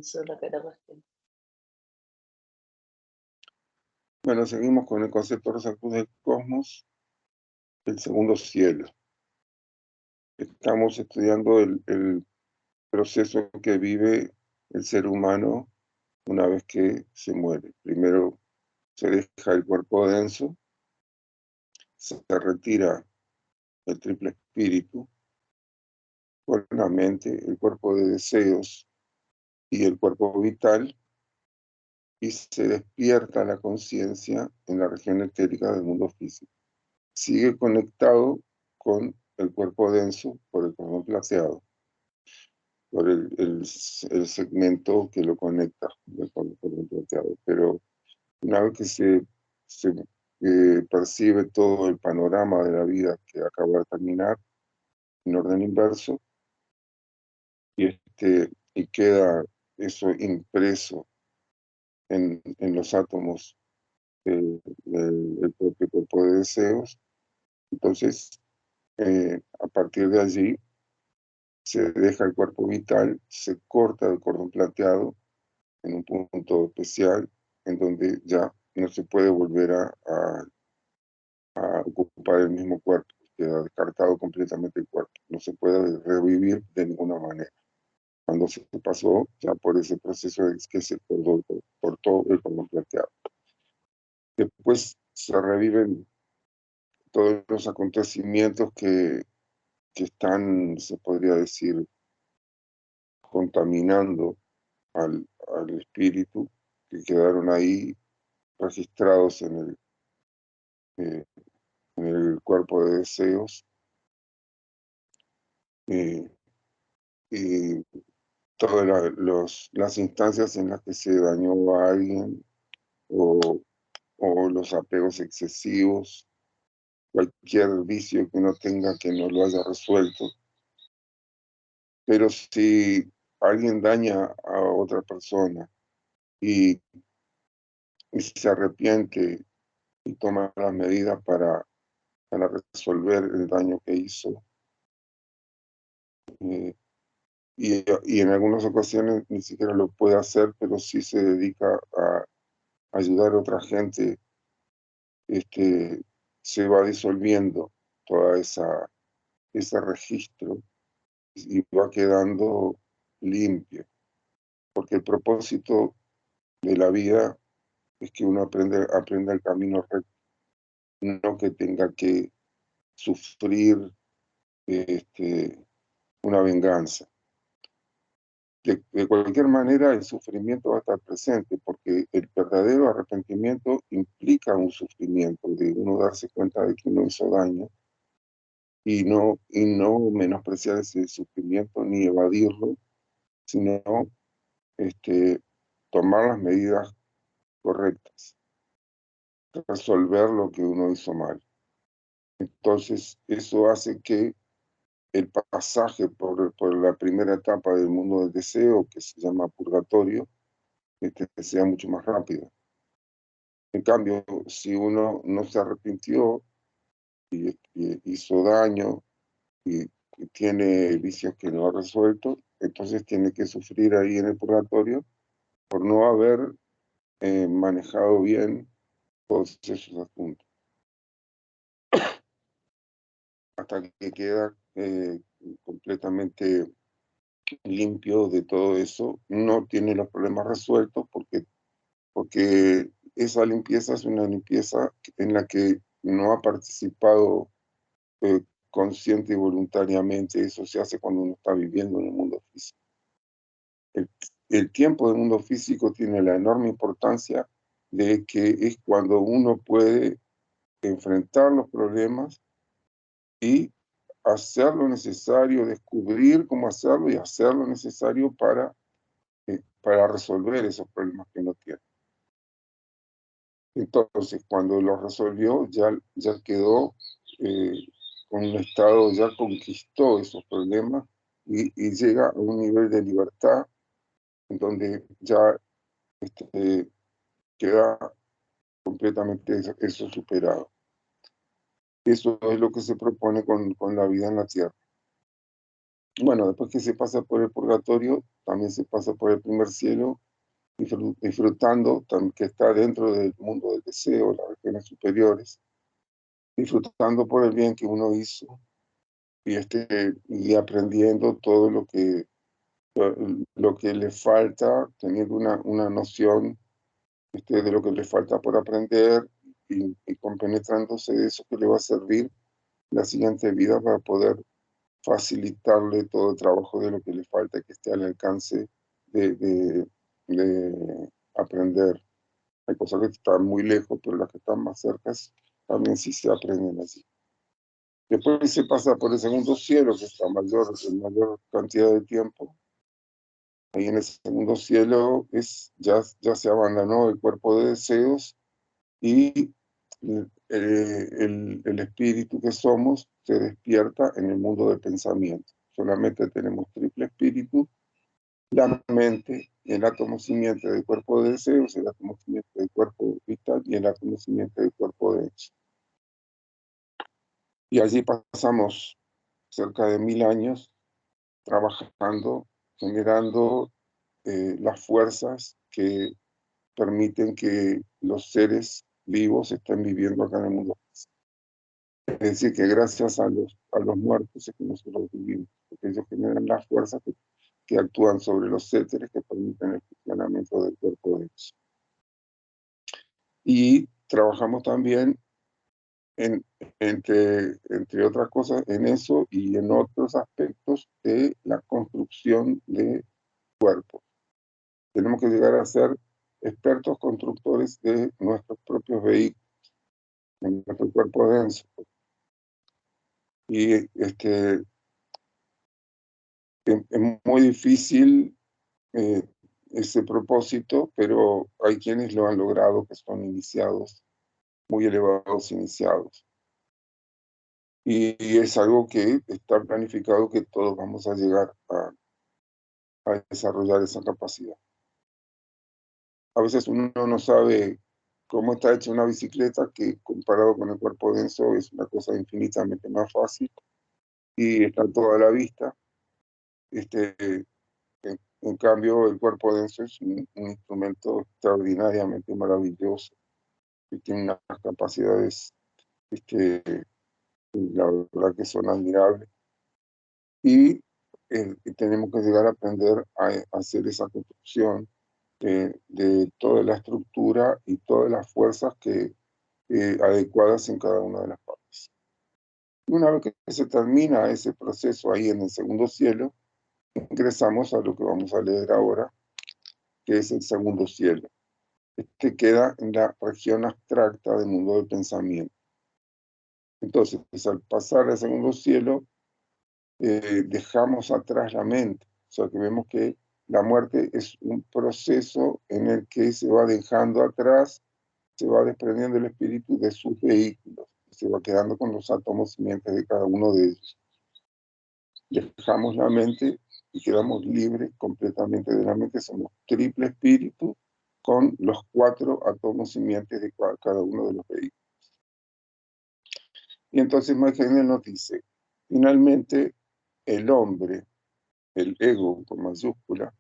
sola Carabastén. Bueno, seguimos con el concepto Rosacruz del cosmos, el segundo cielo. Estamos estudiando el proceso que vive el ser humano una vez que se muere. Primero se deja el cuerpo denso, se retira el triple espíritu, con la mente, el cuerpo de deseos y el cuerpo vital, y se despierta la conciencia en la región etérica del mundo físico. Sigue conectado con el cuerpo denso por el cordón plateado, por el segmento que lo conecta con el cordón plateado. Pero una vez que se percibe todo el panorama de la vida que acaba de terminar en orden inverso, y queda eso impreso en los átomos del propio cuerpo de deseos. Entonces, a partir de allí, se deja el cuerpo vital, se corta el cordón plateado en un punto especial en donde ya no se puede volver a ocupar el mismo cuerpo, queda descartado completamente el cuerpo, no se puede revivir de ninguna manera. Cuando se pasó ya por ese proceso de que se cortó el cordón plateado. Después se reviven todos los acontecimientos que están, se podría decir, contaminando al espíritu, que quedaron ahí registrados eh, en el cuerpo de deseos, eh, y todas las instancias en las que se dañó a alguien, o, o los apegos excesivos, cualquier vicio que uno tenga que no lo haya resuelto. Pero si alguien daña a otra persona y, y se arrepiente y toma las medidas para resolver el daño que hizo, eh, y en algunas ocasiones ni siquiera lo puede hacer, pero sí se dedica a ayudar a otra gente, se va disolviendo toda ese registro y va quedando limpio, porque el propósito de la vida es que uno aprenda el camino recto, no que tenga que sufrir una venganza. De cualquier manera, el sufrimiento va a estar presente, porque el verdadero arrepentimiento implica un sufrimiento, de uno darse cuenta de que uno hizo daño, y no menospreciar ese sufrimiento ni evadirlo, sino este, tomar las medidas correctas, resolver lo que uno hizo mal. Entonces, eso hace que el pasaje por la primera etapa del mundo del deseo, que se llama purgatorio, sea mucho más rápido. En cambio, si uno no se arrepintió y hizo daño y tiene vicios que no ha resuelto, entonces tiene que sufrir ahí en el purgatorio por no haber manejado bien todos esos asuntos, hasta que queda completamente limpio de todo eso. No tiene los problemas resueltos porque esa limpieza es una limpieza en la que no ha participado consciente y voluntariamente. Eso se hace cuando uno está viviendo en el mundo físico. El, el tiempo del mundo físico tiene la enorme importancia de que es cuando uno puede enfrentar los problemas y hacer lo necesario, descubrir cómo hacerlo y hacer lo necesario para resolver esos problemas que uno tiene. Entonces, cuando lo resolvió, ya quedó eh, con un estado, ya conquistó esos problemas y llega a un nivel de libertad en donde ya queda completamente eso superado. Eso es lo que se propone con la vida en la Tierra. bueno, después que se pasa por el purgatorio, también se pasa por el primer cielo, disfrutando, que está dentro del mundo del deseo, las regiones superiores, disfrutando por el bien que uno hizo y aprendiendo todo lo que le falta, teniendo una noción de lo que le falta por aprender y compenetrándose de eso que le va a servir la siguiente vida para poder facilitarle todo el trabajo de lo que le falta, que esté al alcance de aprender. Hay cosas que están muy lejos, pero las que están más cercas también sí se aprenden así. Después se pasa por el segundo cielo, que está en mayor cantidad de tiempo. Ahí en el segundo cielo ya se abandonó el cuerpo de deseos y el espíritu que somos se despierta en el mundo del pensamiento. Solamente tenemos triple espíritu, la mente, el átomo simiente del cuerpo de deseos, el átomo simiente del cuerpo vital y el átomo simiente del cuerpo denso. Y allí pasamos cerca de 1000 años trabajando, generando las fuerzas que permiten que los seres vivos estén viviendo acá en el mundo. Es decir, que gracias a los muertos es que nosotros vivimos, porque ellos generan las fuerzas que actúan sobre los éteres que permiten el funcionamiento del cuerpo de ellos. Y trabajamos también entre otras cosas en eso y en otros aspectos de la construcción de cuerpos. Tenemos que llegar a ser expertos constructores de nuestros propios vehículos, en nuestro cuerpo denso. Y es muy difícil ese propósito, pero hay quienes lo han logrado, que son iniciados, muy elevados iniciados. Y es algo que está planificado que todos vamos a llegar a desarrollar esa capacidad. A veces uno no sabe cómo está hecha una bicicleta, que comparado con el cuerpo denso es una cosa infinitamente más fácil y está toda a la vista. En cambio, el cuerpo denso es un instrumento extraordinariamente maravilloso que tiene unas capacidades, este, la verdad que son admirables. Y tenemos que llegar a aprender a hacer esa construcción de toda la estructura y todas las fuerzas adecuadas en cada una de las partes. Y una vez que se termina ese proceso ahí en el segundo cielo, ingresamos a lo que vamos a leer ahora, que es el segundo cielo. Este queda en la región abstracta del mundo del pensamiento. Entonces, al pasar al segundo cielo, dejamos atrás la mente. O sea, que vemos que la muerte es un proceso en el que se va dejando atrás, se va desprendiendo el espíritu de sus vehículos, se va quedando con los átomos simientes de cada uno de ellos. Dejamos la mente y quedamos libres completamente de la mente. Somos triple espíritu con los 4 átomos simientes de cada uno de los vehículos. Y entonces Michael nos dice, finalmente el hombre, el ego con mayúscula,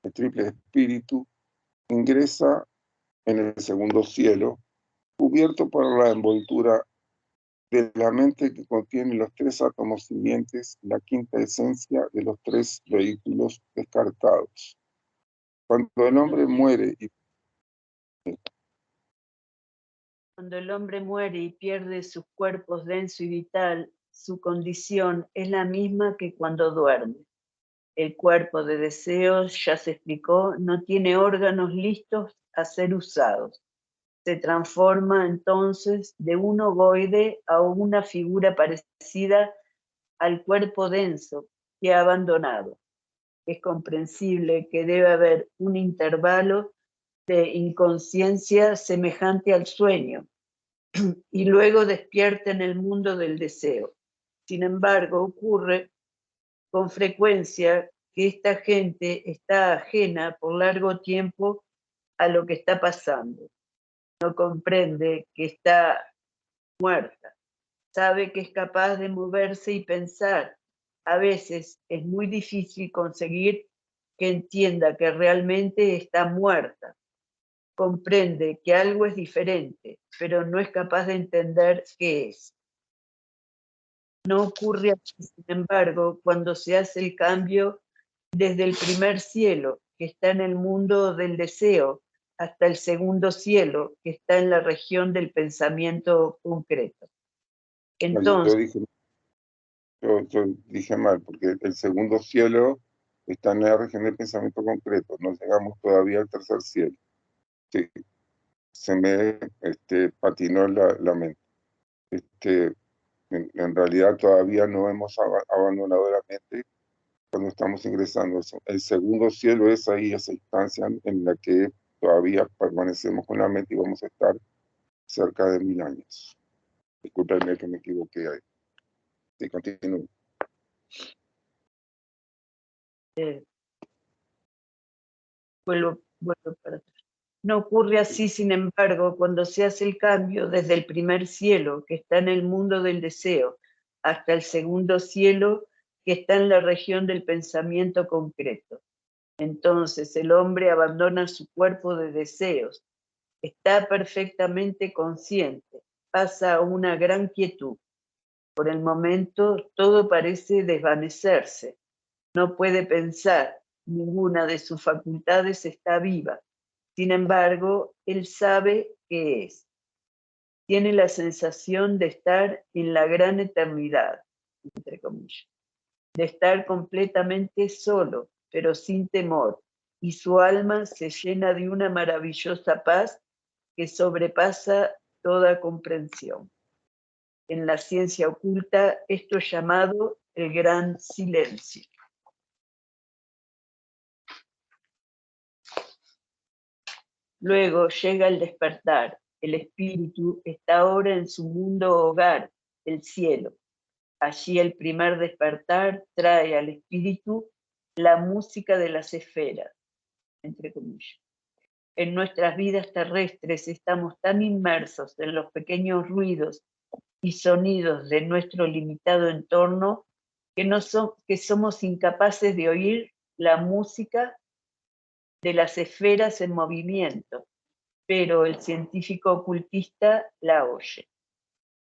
el triple espíritu, ingresa en el segundo cielo, cubierto por la envoltura de la mente que contiene los 3 átomos simientes, la quinta esencia de los 3 vehículos descartados. Cuando el hombre muere Cuando el hombre muere y pierde sus cuerpos denso y vital, su condición es la misma que cuando duerme. El cuerpo de deseos, ya se explicó, no tiene órganos listos a ser usados. Se transforma entonces de un ovoide a una figura parecida al cuerpo denso que ha abandonado. Es comprensible que debe haber un intervalo de inconsciencia semejante al sueño y luego despierta en el mundo del deseo. Sin embargo, ocurre con frecuencia que esta gente está ajena por largo tiempo a lo que está pasando. No comprende que está muerta. Sabe que es capaz de moverse y pensar, a veces es muy difícil conseguir que entienda que realmente está muerta. Comprende que algo es diferente, pero no es capaz de entender qué es. No ocurre así, sin embargo, cuando se hace el cambio desde el primer cielo, que está en el mundo del deseo, hasta el segundo cielo, que está en la región del pensamiento concreto. Entonces, yo dije mal, porque el segundo cielo está en la región del pensamiento concreto, no llegamos todavía al tercer cielo. Sí, se me patinó la mente. En realidad todavía no hemos abandonado la mente cuando estamos ingresando. El segundo cielo es ahí, esa instancia en la que todavía permanecemos con la mente y vamos a estar cerca de 1000 años. Discúlpenme que me equivoqué ahí. Sí, continúo. vuelvo para atrás. No ocurre así, sin embargo, cuando se hace el cambio desde el primer cielo, que está en el mundo del deseo, hasta el segundo cielo, que está en la región del pensamiento concreto. Entonces el hombre abandona su cuerpo de deseos, está perfectamente consciente, pasa a una gran quietud. Por el momento todo parece desvanecerse, no puede pensar, ninguna de sus facultades está viva. Sin embargo, él sabe qué es. Tiene la sensación de estar en la gran eternidad, entre comillas, de estar completamente solo, pero sin temor, y su alma se llena de una maravillosa paz que sobrepasa toda comprensión. En la ciencia oculta esto es llamado el gran silencio. Luego llega el despertar. El espíritu está ahora en su mundo hogar, el cielo. Allí el primer despertar trae al espíritu la música de las esferas, entre comillas. En nuestras vidas terrestres estamos tan inmersos en los pequeños ruidos y sonidos de nuestro limitado entorno que somos incapaces de oír la música de las esferas en movimiento, pero el científico ocultista la oye.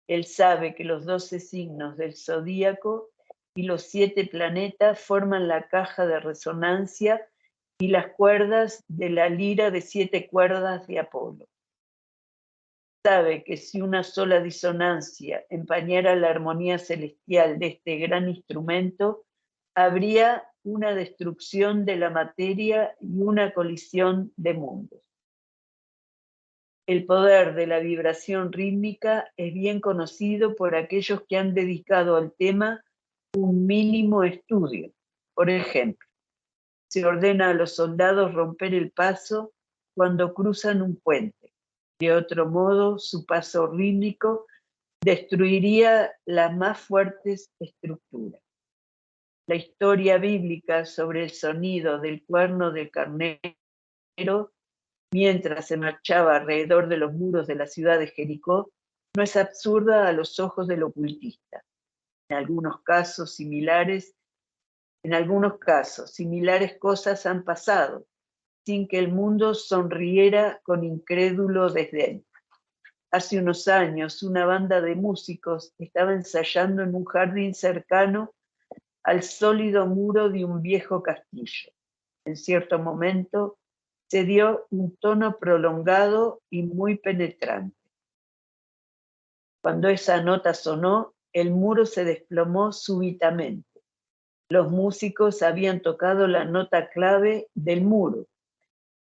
Él sabe que los 12 signos del zodíaco y los 7 planetas forman la caja de resonancia y las cuerdas de la lira de 7 cuerdas de Apolo. Sabe que si una sola disonancia empañara la armonía celestial de este gran instrumento, habría una destrucción de la materia y una colisión de mundos. El poder de la vibración rítmica es bien conocido por aquellos que han dedicado al tema un mínimo estudio. Por ejemplo, se ordena a los soldados romper el paso cuando cruzan un puente. De otro modo, su paso rítmico destruiría las más fuertes estructuras. La historia bíblica sobre el sonido del cuerno del carnero mientras se marchaba alrededor de los muros de la ciudad de Jericó no es absurda a los ojos del ocultista. En algunos casos similares cosas han pasado, sin que el mundo sonriera con incrédulo desdén. Hace unos años, una banda de músicos estaba ensayando en un jardín cercano al sólido muro de un viejo castillo. En cierto momento, se dio un tono prolongado y muy penetrante. Cuando esa nota sonó, el muro se desplomó súbitamente. Los músicos habían tocado la nota clave del muro,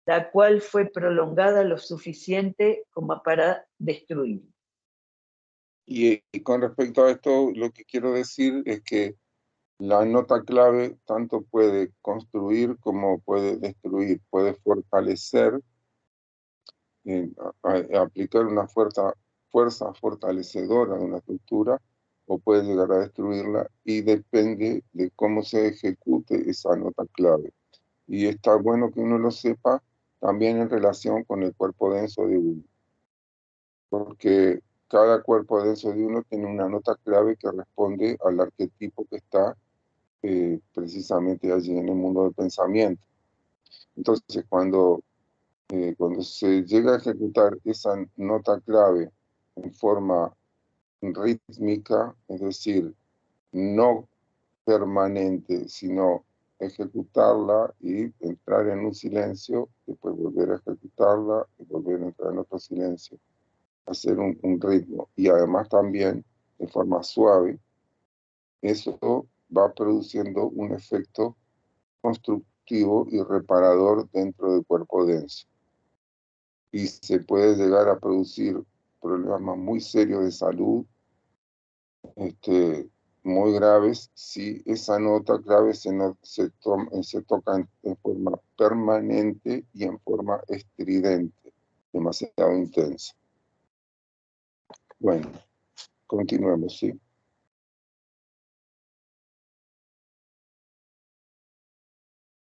la cual fue prolongada lo suficiente como para destruirlo. Y con respecto a esto, lo que quiero decir es que la nota clave tanto puede construir como puede destruir, puede fortalecer, aplicar una fuerza fortalecedora de una estructura o puede llegar a destruirla y depende de cómo se ejecute esa nota clave. Y está bueno que uno lo sepa también en relación con el cuerpo denso de uno, porque cada cuerpo denso de uno tiene una nota clave que responde al arquetipo que está precisamente allí en el mundo del pensamiento. Entonces, cuando se llega a ejecutar esa nota clave en forma rítmica, es decir, no permanente, sino ejecutarla y entrar en un silencio, después volver a ejecutarla y volver a entrar en otro silencio, hacer un ritmo y además también de forma suave, eso va produciendo un efecto constructivo y reparador dentro del cuerpo denso. Y se puede llegar a producir problemas muy serios de salud, muy graves, si esa nota clave se toca en forma permanente y en forma estridente, demasiado intensa. Bueno, continuemos, ¿sí?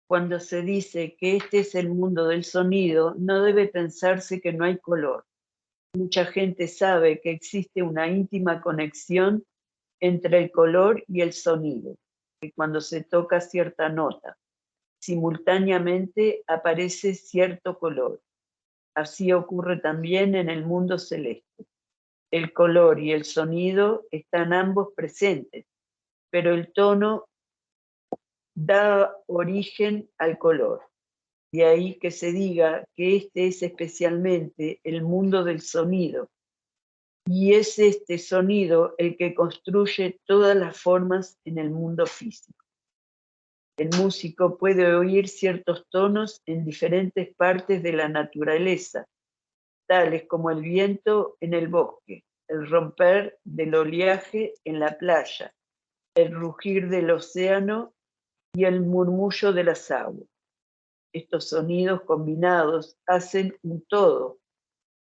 Cuando se dice que este es el mundo del sonido, no debe pensarse que no hay color. Mucha gente sabe que existe una íntima conexión entre el color y el sonido, que cuando se toca cierta nota, simultáneamente aparece cierto color. Así ocurre también en el mundo celeste. El color y el sonido están ambos presentes, pero el tono da origen al color. De ahí que se diga que este es especialmente el mundo del sonido, y es este sonido el que construye todas las formas en el mundo físico. El músico puede oír ciertos tonos en diferentes partes de la naturaleza, tales como el viento en el bosque, el romper del oleaje en la playa, el rugir del océano y el murmullo de las aguas. Estos sonidos combinados hacen un todo,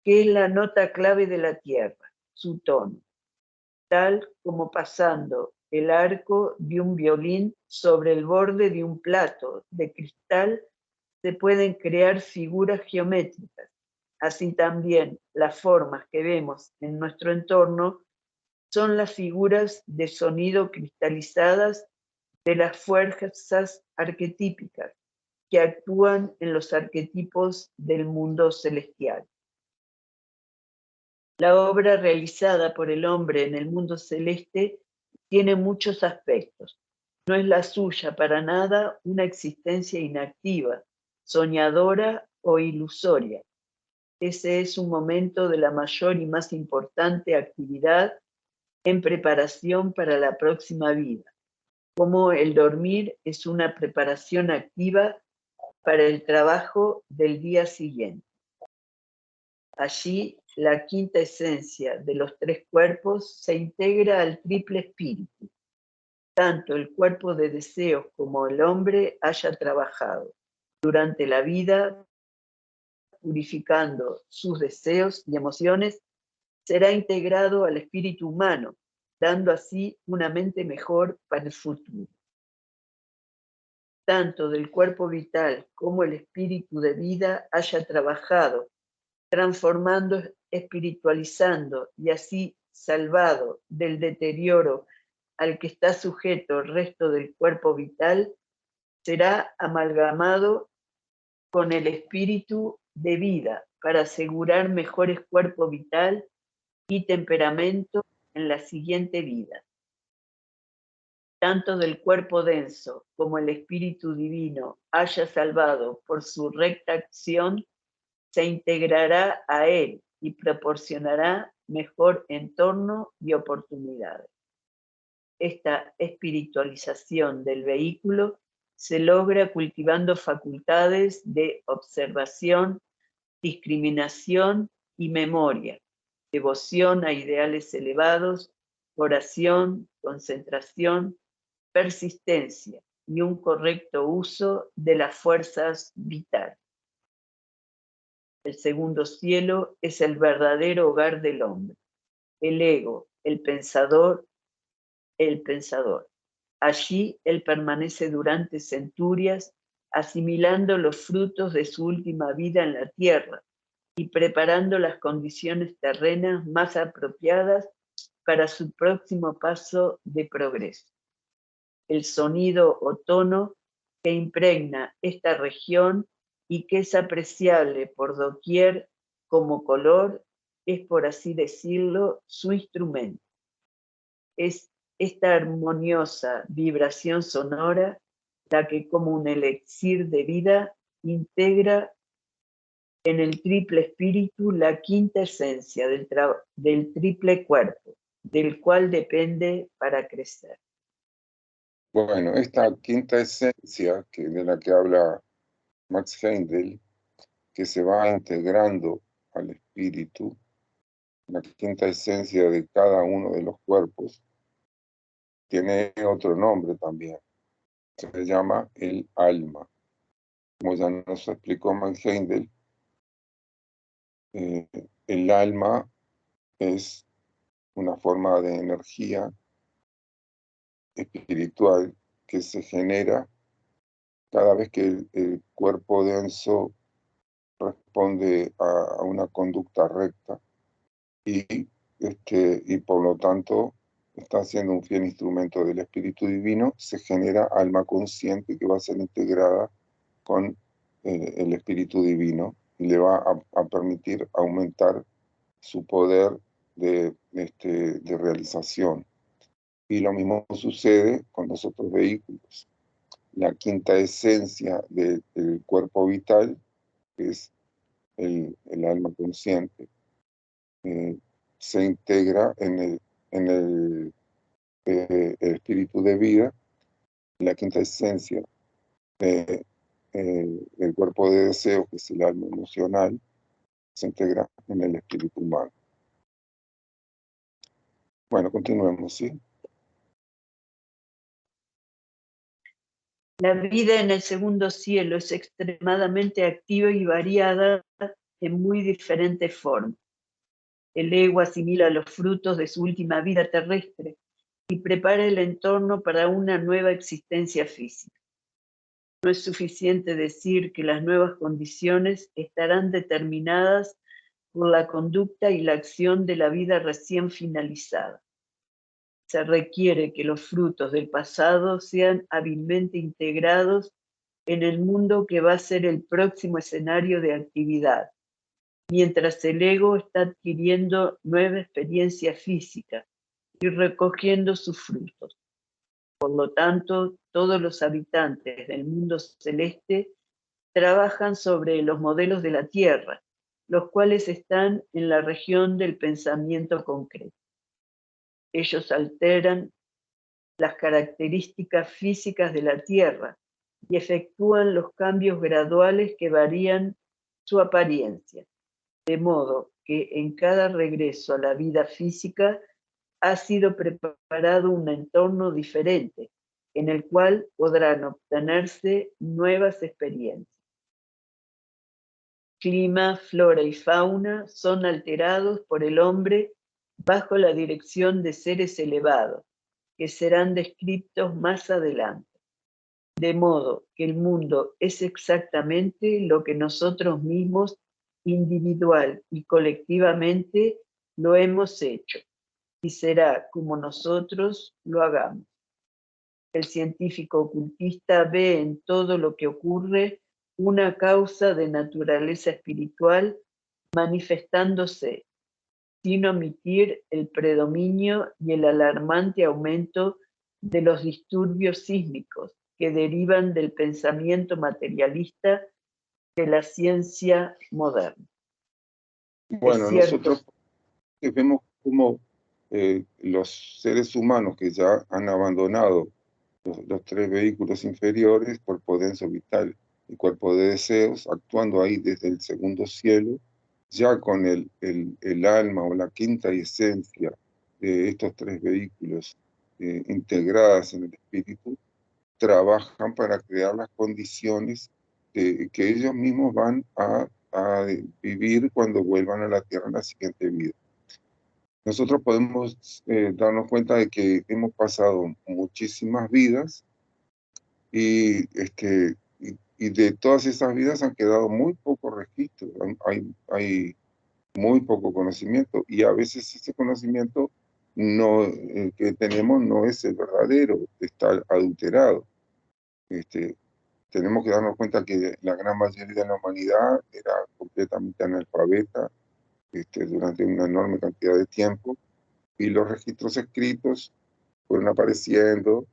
que es la nota clave de la tierra, su tono, tal como pasando el arco de un violín sobre el borde de un plato de cristal se pueden crear figuras geométricas. Así también las formas que vemos en nuestro entorno son las figuras de sonido cristalizadas de las fuerzas arquetípicas que actúan en los arquetipos del mundo celestial. La obra realizada por el hombre en el mundo celeste tiene muchos aspectos. No es la suya para nada una existencia inactiva, soñadora o ilusoria. Ese es un momento de la mayor y más importante actividad en preparación para la próxima vida, como el dormir es una preparación activa para el trabajo del día siguiente. Allí, la quinta esencia de los tres cuerpos se integra al triple espíritu. Tanto el cuerpo de deseos como el hombre haya trabajado durante la vida purificando sus deseos y emociones, será integrado al espíritu humano, dando así una mente mejor para el futuro. Tanto del cuerpo vital como el espíritu de vida haya trabajado, transformando, espiritualizando y así salvado del deterioro al que está sujeto el resto del cuerpo vital, será amalgamado con el espíritu de vida para asegurar mejores cuerpo vital y temperamento en la siguiente vida. Tanto del cuerpo denso como el espíritu divino haya salvado por su recta acción, se integrará a él y proporcionará mejor entorno y oportunidades. Esta espiritualización del vehículo se logra cultivando facultades de observación, discriminación y memoria, devoción a ideales elevados, oración, concentración, persistencia y un correcto uso de las fuerzas vitales. El segundo cielo es el verdadero hogar del hombre, el ego, el pensador. Allí él permanece durante centurias, asimilando los frutos de su última vida en la tierra y preparando las condiciones terrenas más apropiadas para su próximo paso de progreso. el sonido o tono que impregna esta región y que es apreciable por doquier como color, es, por así decirlo, su instrumento. Es esta armoniosa vibración sonora la que, como un elixir de vida, integra en el triple espíritu la quinta esencia del triple cuerpo, del cual depende para crecer. Bueno, esta quinta esencia de la que habla Max Heindel, que se va integrando al espíritu, la quinta esencia de cada uno de los cuerpos, tiene otro nombre también. Se llama el alma. Como ya nos explicó Max Heindel, el alma es una forma de energía espiritual que se genera cada vez que el cuerpo denso responde a una conducta recta y por lo tanto está siendo un fiel instrumento del Espíritu Divino, se genera alma consciente que va a ser integrada con el Espíritu Divino y le va a permitir aumentar su poder de realización. Y lo mismo sucede con los otros vehículos. La quinta esencia del cuerpo vital, que es el alma consciente, se integra en el espíritu de vida, la quinta esencia del cuerpo de deseo, que es el alma emocional, se integra en el espíritu humano. Bueno, continuemos, ¿sí? La vida en el segundo cielo es extremadamente activa y variada en muy diferentes formas. El ego asimila los frutos de su última vida terrestre y prepara el entorno para una nueva existencia física. No es suficiente decir que las nuevas condiciones estarán determinadas por la conducta y la acción de la vida recién finalizada. Se requiere que los frutos del pasado sean hábilmente integrados en el mundo que va a ser el próximo escenario de actividad, mientras el ego está adquiriendo nueva experiencia física y recogiendo sus frutos. Por lo tanto, todos los habitantes del mundo celeste trabajan sobre los modelos de la Tierra, los cuales están en la región del pensamiento concreto. Ellos alteran las características físicas de la Tierra y efectúan los cambios graduales que varían su apariencia, de modo que en cada regreso a la vida física ha sido preparado un entorno diferente en el cual podrán obtenerse nuevas experiencias. Clima, flora y fauna son alterados por el hombre bajo la dirección de seres elevados, que serán descritos más adelante. De modo que el mundo es exactamente lo que nosotros mismos, individual y colectivamente, lo hemos hecho, y será como nosotros lo hagamos. El científico ocultista ve en todo lo que ocurre una causa de naturaleza espiritual manifestándose, sin omitir el predominio y el alarmante aumento de los disturbios sísmicos que derivan del pensamiento materialista de la ciencia moderna. Bueno, nosotros vemos cómo los seres humanos que ya han abandonado los tres vehículos inferiores, cuerpo denso, vital y cuerpo de deseos, actuando ahí desde el segundo cielo, ya con el alma o la quinta esencia de estos tres vehículos integradas en el espíritu, trabajan para crear las condiciones que ellos mismos van a vivir cuando vuelvan a la Tierra en la siguiente vida. Nosotros podemos darnos cuenta de que hemos pasado muchísimas vidas y de todas esas vidas han quedado muy pocos registros, hay muy poco conocimiento y a veces ese conocimiento no, el que tenemos no es el verdadero, está adulterado. Tenemos que darnos cuenta que la gran mayoría de la humanidad era completamente analfabeta durante una enorme cantidad de tiempo, y los registros escritos fueron apareciendo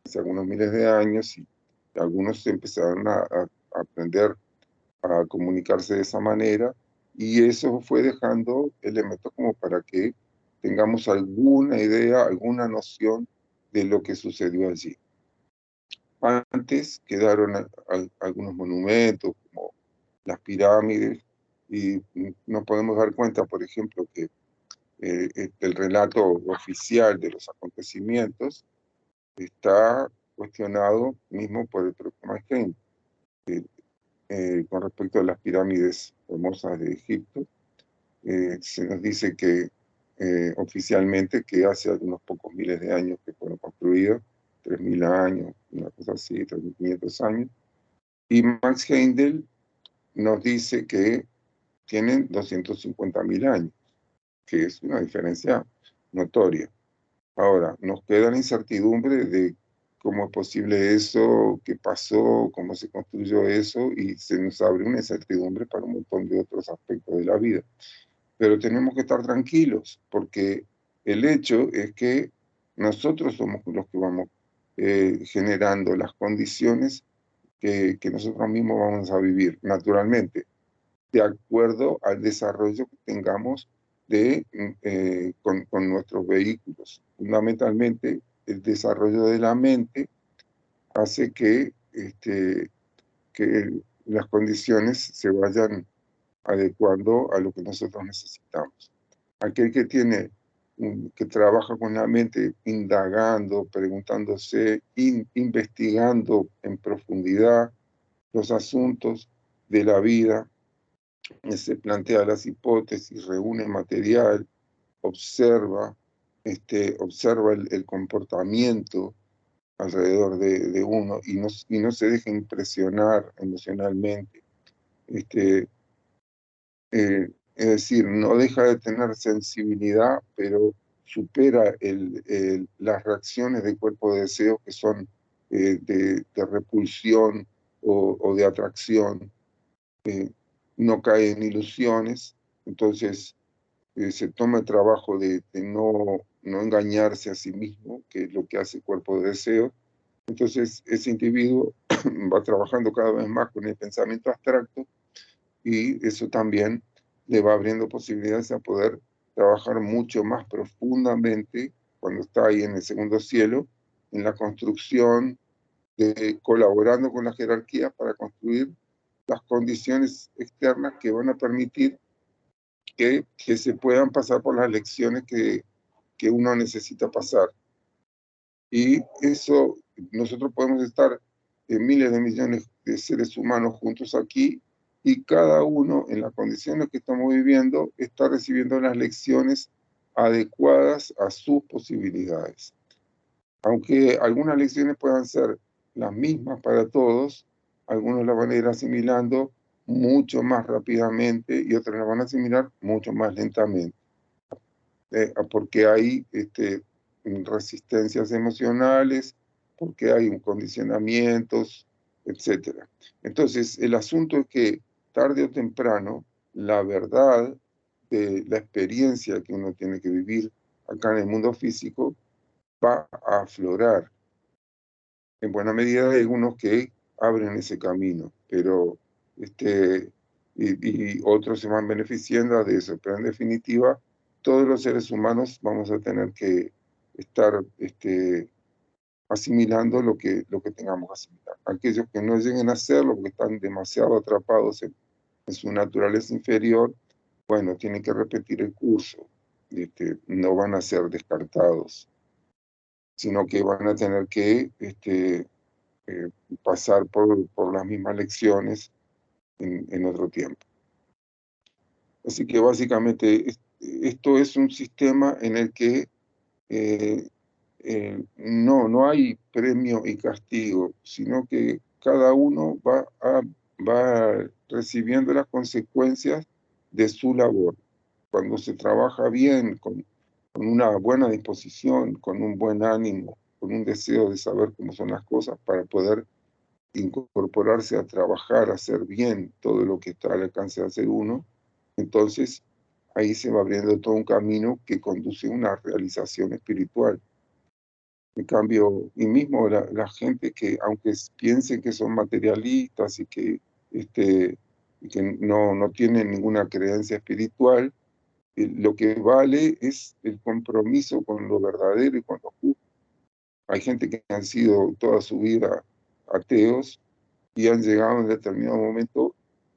hace algunos miles de años, y algunos empezaron a aprender a comunicarse de esa manera, y eso fue dejando elementos como para que tengamos alguna idea, alguna noción de lo que sucedió allí. Antes quedaron algunos monumentos, como las pirámides, y nos podemos dar cuenta, por ejemplo, que el relato oficial de los acontecimientos está cuestionado mismo por el propio Manstein. Con respecto a las pirámides famosas de Egipto, se nos dice que oficialmente que hace algunos pocos miles de años que fueron construidas, 3.000 años, una cosa así, 3.500 años, y Max Heindel nos dice que tienen 250.000 años, que es una diferencia notoria. Ahora, nos queda la incertidumbre de cómo es posible eso, qué pasó, cómo se construyó eso, y se nos abre una incertidumbre para un montón de otros aspectos de la vida. Pero tenemos que estar tranquilos, porque el hecho es que nosotros somos los que vamos generando las condiciones que nosotros mismos vamos a vivir naturalmente, de acuerdo al desarrollo que tengamos con nuestros vehículos. Fundamentalmente, el desarrollo de la mente hace que las condiciones se vayan adecuando a lo que nosotros necesitamos. Aquel que que trabaja con la mente, indagando, preguntándose, investigando en profundidad los asuntos de la vida, se plantea las hipótesis, reúne material, observa, observa el comportamiento alrededor de uno, y no se deja impresionar emocionalmente. Es decir, no deja de tener sensibilidad, pero supera las reacciones de cuerpo de deseo que son de repulsión o de atracción. No cae en ilusiones, entonces se toma el trabajo de no engañarse a sí mismo, que es lo que hace el cuerpo de deseo. Entonces ese individuo va trabajando cada vez más con el pensamiento abstracto, y eso también le va abriendo posibilidades a poder trabajar mucho más profundamente cuando está ahí en el segundo cielo, en la construcción, colaborando con la jerarquía para construir las condiciones externas que van a permitir que se puedan pasar por las lecciones que uno necesita pasar. Y eso, nosotros podemos estar miles de millones de seres humanos juntos aquí, y cada uno en las condiciones que estamos viviendo está recibiendo las lecciones adecuadas a sus posibilidades. Aunque algunas lecciones puedan ser las mismas para todos, algunos las van a ir asimilando mucho más rápidamente y otros las van a asimilar mucho más lentamente, porque hay resistencias emocionales, porque hay condicionamientos, etc. Entonces, el asunto es que tarde o temprano, la verdad de la experiencia que uno tiene que vivir acá en el mundo físico va a aflorar. En buena medida hay algunos que abren ese camino, pero y otros se van beneficiando de eso. Pero en definitiva, todos los seres humanos vamos a tener que estar asimilando lo que tengamos que asimilar. Aquellos que no lleguen a hacerlo porque están demasiado atrapados en su naturaleza inferior, bueno, tienen que repetir el curso. No van a ser descartados, sino que van a tener que pasar por las mismas lecciones en otro tiempo. Así que básicamente esto es un sistema en el que no hay premio y castigo, sino que cada uno va recibiendo las consecuencias de su labor. Cuando se trabaja bien con una buena disposición, con un buen ánimo, con un deseo de saber cómo son las cosas para poder incorporarse a trabajar, a hacer bien todo lo que está al alcance de hacer uno, entonces ahí se va abriendo todo un camino que conduce a una realización espiritual. En cambio, y mismo la gente que, aunque piensen que son materialistas y que no tienen ninguna creencia espiritual, lo que vale es el compromiso con lo verdadero y con lo justo. Hay gente que han sido toda su vida ateos y han llegado en determinado momento,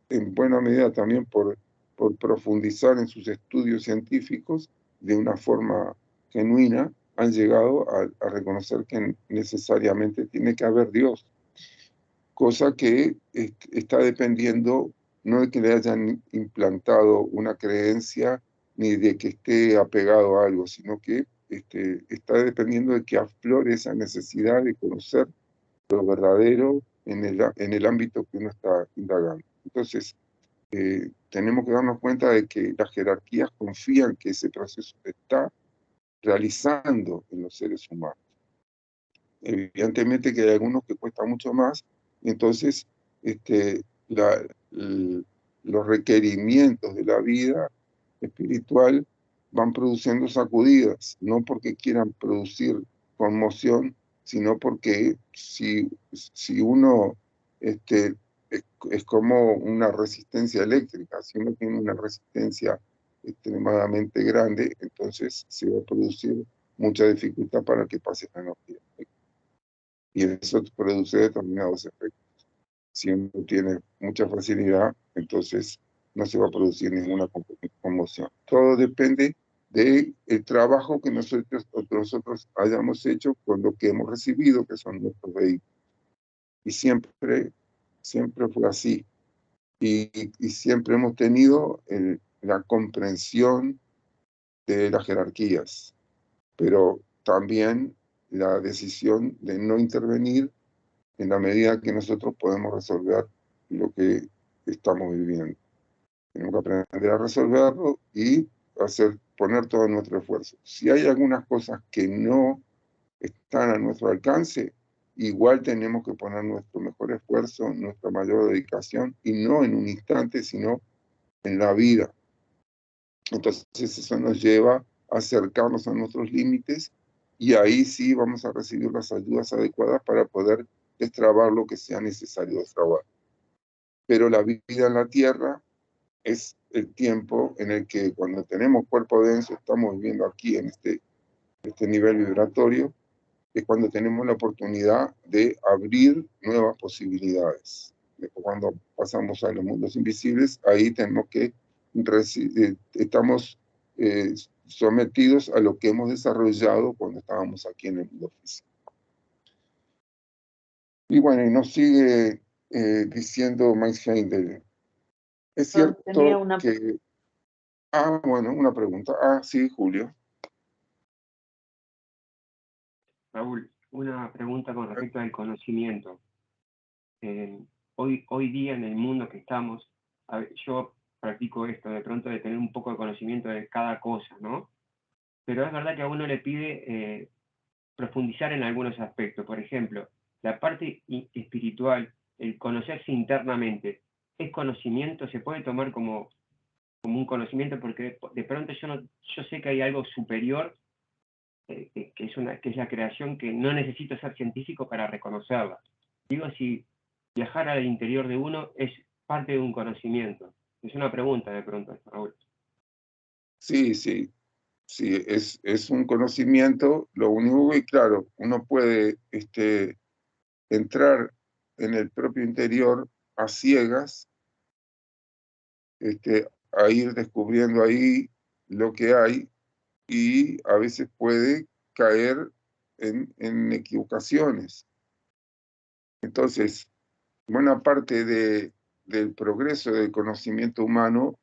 en buena medida también por profundizar en sus estudios científicos de una forma genuina, han llegado a reconocer que necesariamente tiene que haber Dios, cosa que está dependiendo no de que le hayan implantado una creencia ni de que esté apegado a algo, sino que está dependiendo de que aflore esa necesidad de conocer lo verdadero en el ámbito que uno está indagando. Entonces, tenemos que darnos cuenta de que las jerarquías confían que ese proceso se está realizando en los seres humanos. Evidentemente que hay algunos que cuesta mucho más, y entonces este, la- l- los requerimientos de la vida espiritual van produciendo sacudidas, no porque quieran producir conmoción, sino porque si uno este, es como una resistencia eléctrica, si uno tiene una resistencia extremadamente grande, entonces se va a producir mucha dificultad para que pase la energía. Y eso produce determinados efectos. Si uno tiene mucha facilidad, entonces no se va a producir ninguna conmoción. Todo depende del trabajo que nosotros hayamos hecho con lo que hemos recibido, que son nuestros vehículos. Y siempre fue así. Y siempre hemos tenido la comprensión de las jerarquías, pero también la decisión de no intervenir en la medida que nosotros podemos resolver lo que estamos viviendo. Tenemos que aprender a resolverlo y poner todo nuestro esfuerzo. Si hay algunas cosas que no están a nuestro alcance, igual tenemos que poner nuestro mejor esfuerzo, nuestra mayor dedicación, y no en un instante, sino en la vida. Entonces eso nos lleva a acercarnos a nuestros límites y ahí sí vamos a recibir las ayudas adecuadas para poder destrabar lo que sea necesario destrabar. Pero la vida en la Tierra es el tiempo en el que cuando tenemos cuerpo denso, estamos viviendo aquí en este nivel vibratorio, es cuando tenemos la oportunidad de abrir nuevas posibilidades. Después, cuando pasamos a los mundos invisibles, ahí tenemos que estamos sometidos a lo que hemos desarrollado cuando estábamos aquí en el mundo físico. Y bueno, y nos sigue diciendo Max Heindel. Es Tenía cierto una que... bueno, una pregunta. Sí, Julio. Raúl, una pregunta con respecto al conocimiento. Hoy día en el mundo que estamos, yo practico esto, de pronto de tener un poco de conocimiento de cada cosa, ¿no? Pero es verdad que a uno le pide profundizar en algunos aspectos. Por ejemplo, la parte espiritual, el conocerse internamente, ¿es conocimiento? ¿Se puede tomar como un conocimiento? Porque de pronto yo sé que hay algo superior, que es la creación, que no necesito ser científico para reconocerla. Digo, si viajar al interior de uno es parte de un conocimiento. Es una pregunta de pronto, Raúl. Sí, sí. Sí, es un conocimiento, lo único que, claro, uno puede entrar en el propio interior a ciegas, a ir descubriendo ahí lo que hay y a veces puede caer en equivocaciones. Entonces, buena parte del progreso del conocimiento humano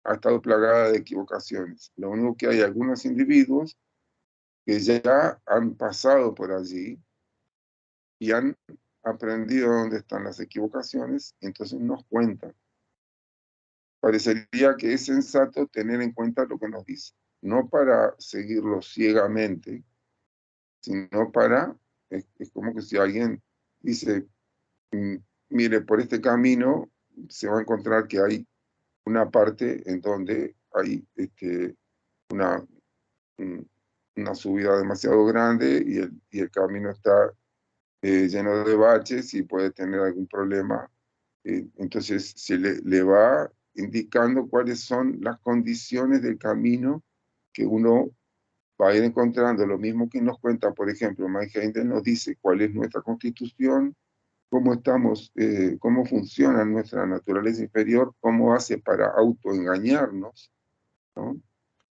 ha estado plagada de equivocaciones. Lo único que hay algunos individuos que ya han pasado por allí y han aprendido dónde están las equivocaciones, y entonces nos cuentan. Parecería que es sensato tener en cuenta lo que nos dice. no para seguirlo ciegamente, sino para, es como que si alguien dice, mire, por este camino se va a encontrar que hay una parte en donde hay una, una subida demasiado grande y el camino está lleno de baches y puede tener algún problema. Entonces se le va indicando cuáles son las condiciones del camino que uno va a ir encontrando. Lo mismo que nos cuenta, por ejemplo, Mike Heindel nos dice cuál es nuestra constitución, cómo estamos, cómo funciona nuestra naturaleza inferior, cómo hace para autoengañarnos, ¿no?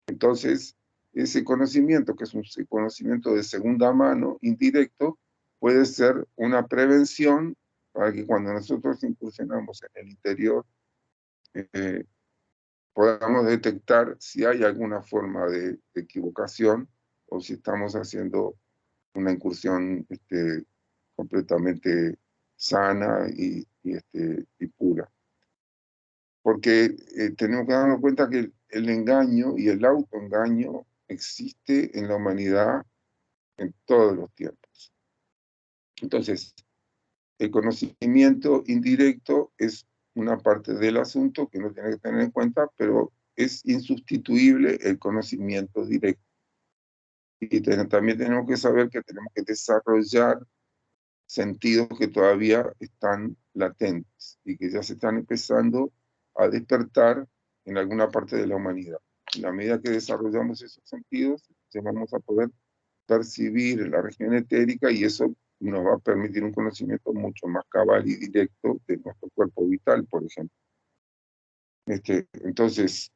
Entonces, ese conocimiento, que es un conocimiento de segunda mano, indirecto, puede ser una prevención para que cuando nosotros incursionamos en el interior, podamos detectar si hay alguna forma de equivocación o si estamos haciendo una incursión completamente sana y pura. Porque tenemos que darnos cuenta que el engaño y el autoengaño existe en la humanidad en todos los tiempos. Entonces, el conocimiento indirecto es una parte del asunto que uno tiene que tener en cuenta, pero es insustituible el conocimiento directo. Y también tenemos que saber que tenemos que desarrollar sentidos que todavía están latentes y que ya se están empezando a despertar en alguna parte de la humanidad. En la medida que desarrollamos esos sentidos, vamos a poder percibir la región etérica y eso nos va a permitir un conocimiento mucho más cabal y directo de nuestro cuerpo vital, por ejemplo. Entonces,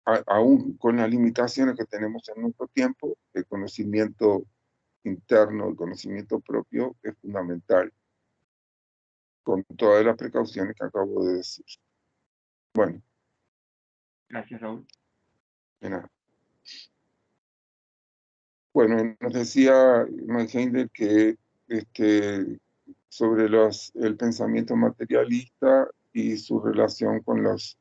aún con las limitaciones que tenemos en nuestro tiempo, el conocimiento interno, el conocimiento propio es fundamental, con todas las precauciones que acabo de decir. Bueno. Gracias, Raúl. De nada. Bueno, nos decía Mike Heindel que sobre el pensamiento materialista y su relación con los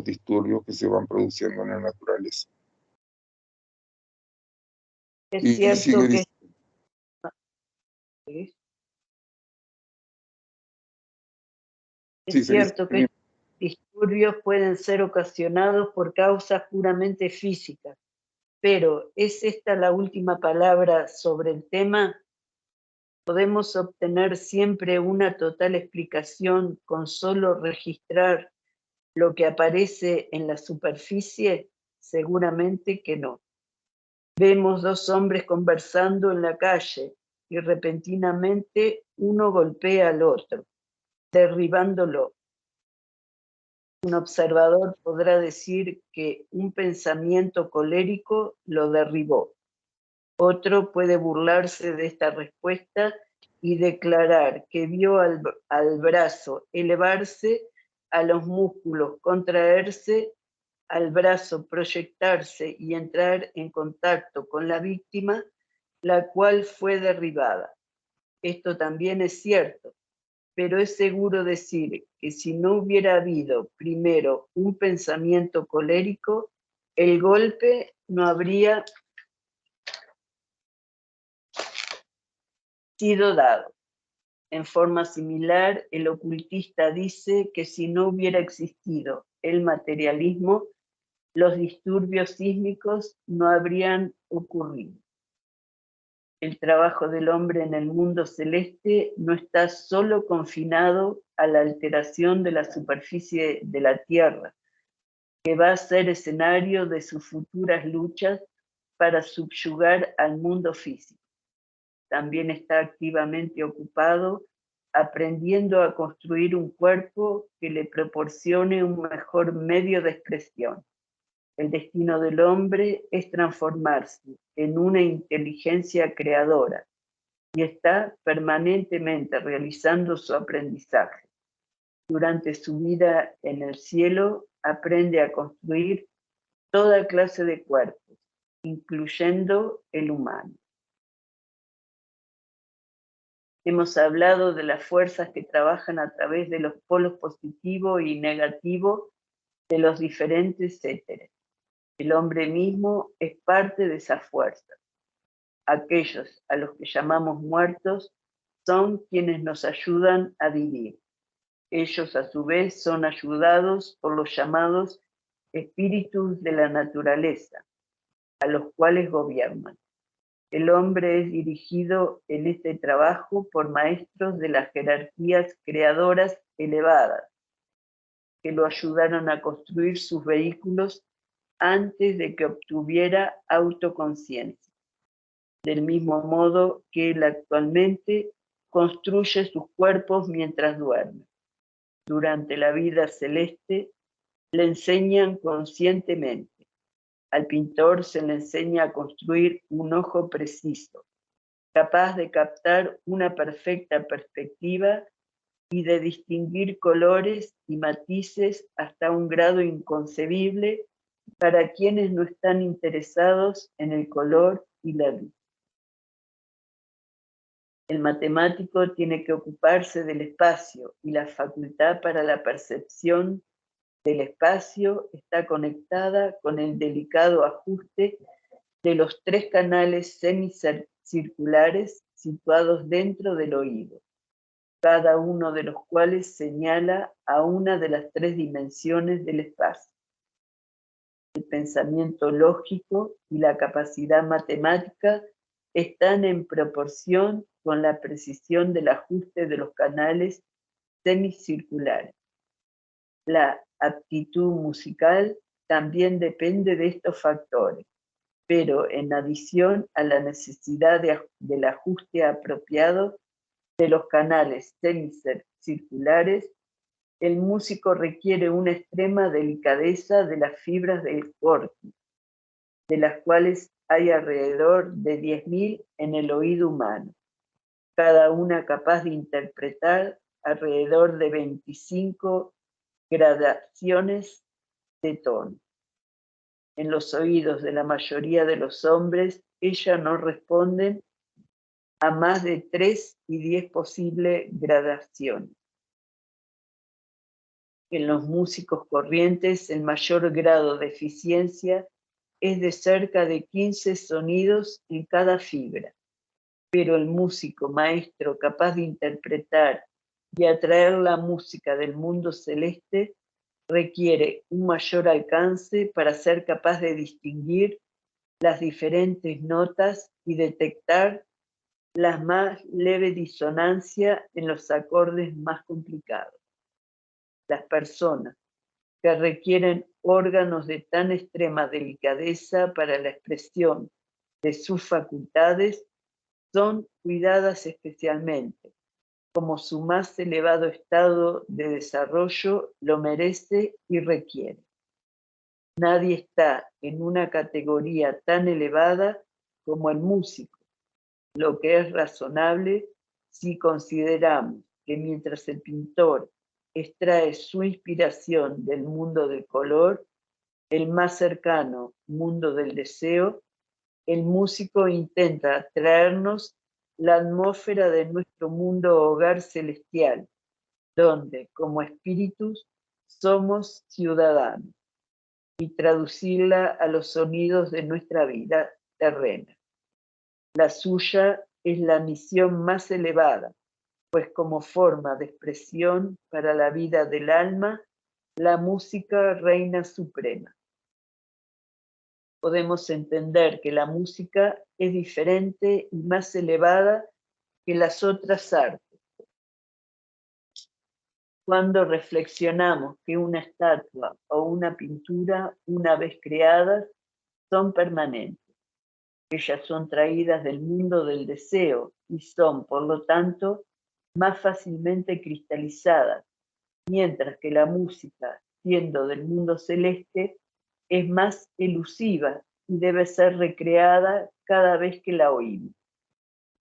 disturbios que se van produciendo en la naturaleza. Es cierto que es cierto que estos disturbios pueden ser ocasionados por causas puramente físicas, pero ¿es esta la última palabra sobre el tema? ¿Podemos obtener siempre una total explicación con solo registrar lo que aparece en la superficie? Seguramente que no. Vemos dos hombres conversando en la calle y repentinamente uno golpea al otro, derribándolo. Un observador podrá decir que un pensamiento colérico lo derribó. Otro puede burlarse de esta respuesta y declarar que vio al brazo elevarse, a los músculos contraerse, al brazo proyectarse y entrar en contacto con la víctima, la cual fue derribada. Esto también es cierto, pero es seguro decir que si no hubiera habido primero un pensamiento colérico, el golpe no habría sido dado. En forma similar, el ocultista dice que si no hubiera existido el materialismo, los disturbios sísmicos no habrían ocurrido. El trabajo del hombre en el mundo celeste no está solo confinado a la alteración de la superficie de la Tierra, que va a ser escenario de sus futuras luchas para subyugar al mundo físico. También está activamente ocupado aprendiendo a construir un cuerpo que le proporcione un mejor medio de expresión. El destino del hombre es transformarse en una inteligencia creadora y está permanentemente realizando su aprendizaje. Durante su vida en el cielo, aprende a construir toda clase de cuerpos, incluyendo el humano. Hemos hablado de las fuerzas que trabajan a través de los polos positivo y negativo de los diferentes éteres. El hombre mismo es parte de esa fuerza. Aquellos a los que llamamos muertos son quienes nos ayudan a vivir. Ellos a su vez son ayudados por los llamados espíritus de la naturaleza, a los cuales gobiernan. El hombre es dirigido en este trabajo por maestros de las jerarquías creadoras elevadas, que lo ayudaron a construir sus vehículos antes de que obtuviera autoconciencia, del mismo modo que él actualmente construye sus cuerpos mientras duerme. Durante la vida celeste le enseñan conscientemente. Al pintor se le enseña a construir un ojo preciso, capaz de captar una perfecta perspectiva y de distinguir colores y matices hasta un grado inconcebible para quienes no están interesados en el color y la luz. El matemático tiene que ocuparse del espacio y la facultad para la percepción del espacio está conectada con el delicado ajuste de los 3 canales semicirculares situados dentro del oído, cada uno de los cuales señala a una de las 3 dimensiones del espacio. El pensamiento lógico y la capacidad matemática están en proporción con la precisión del ajuste de los canales semicirculares. La aptitud musical también depende de estos factores, pero en adición a la necesidad del ajuste apropiado de los canales semicirculares, el músico requiere una extrema delicadeza de las fibras del corte, de las cuales hay alrededor de 10.000 en el oído humano, cada una capaz de interpretar alrededor de 25 gradaciones de tono. En los oídos de la mayoría de los hombres, ellas no responden a más de 3 y 10 posibles gradaciones. En los músicos corrientes, el mayor grado de eficiencia es de cerca de 15 sonidos en cada fibra, pero el músico maestro capaz de interpretar y atraer la música del mundo celeste requiere un mayor alcance para ser capaz de distinguir las diferentes notas y detectar la más leve disonancia en los acordes más complicados. Las personas que requieren órganos de tan extrema delicadeza para la expresión de sus facultades son cuidadas especialmente, como su más elevado estado de desarrollo lo merece y requiere. Nadie está en una categoría tan elevada como el músico, lo que es razonable si consideramos que mientras el pintor extrae su inspiración del mundo del color, el más cercano mundo del deseo, el músico intenta traernos la atmósfera de nuestro mundo hogar celestial, donde como espíritus somos ciudadanos, y traducirla a los sonidos de nuestra vida terrena. La suya es la misión más elevada, pues como forma de expresión para la vida del alma, la música reina suprema. Podemos entender que la música es diferente y más elevada que las otras artes. Cuando reflexionamos que una estatua o una pintura, una vez creadas, son permanentes. Ellas son traídas del mundo del deseo y son, por lo tanto, más fácilmente cristalizadas, mientras que la música, siendo del mundo celeste, es más elusiva y debe ser recreada cada vez que la oímos.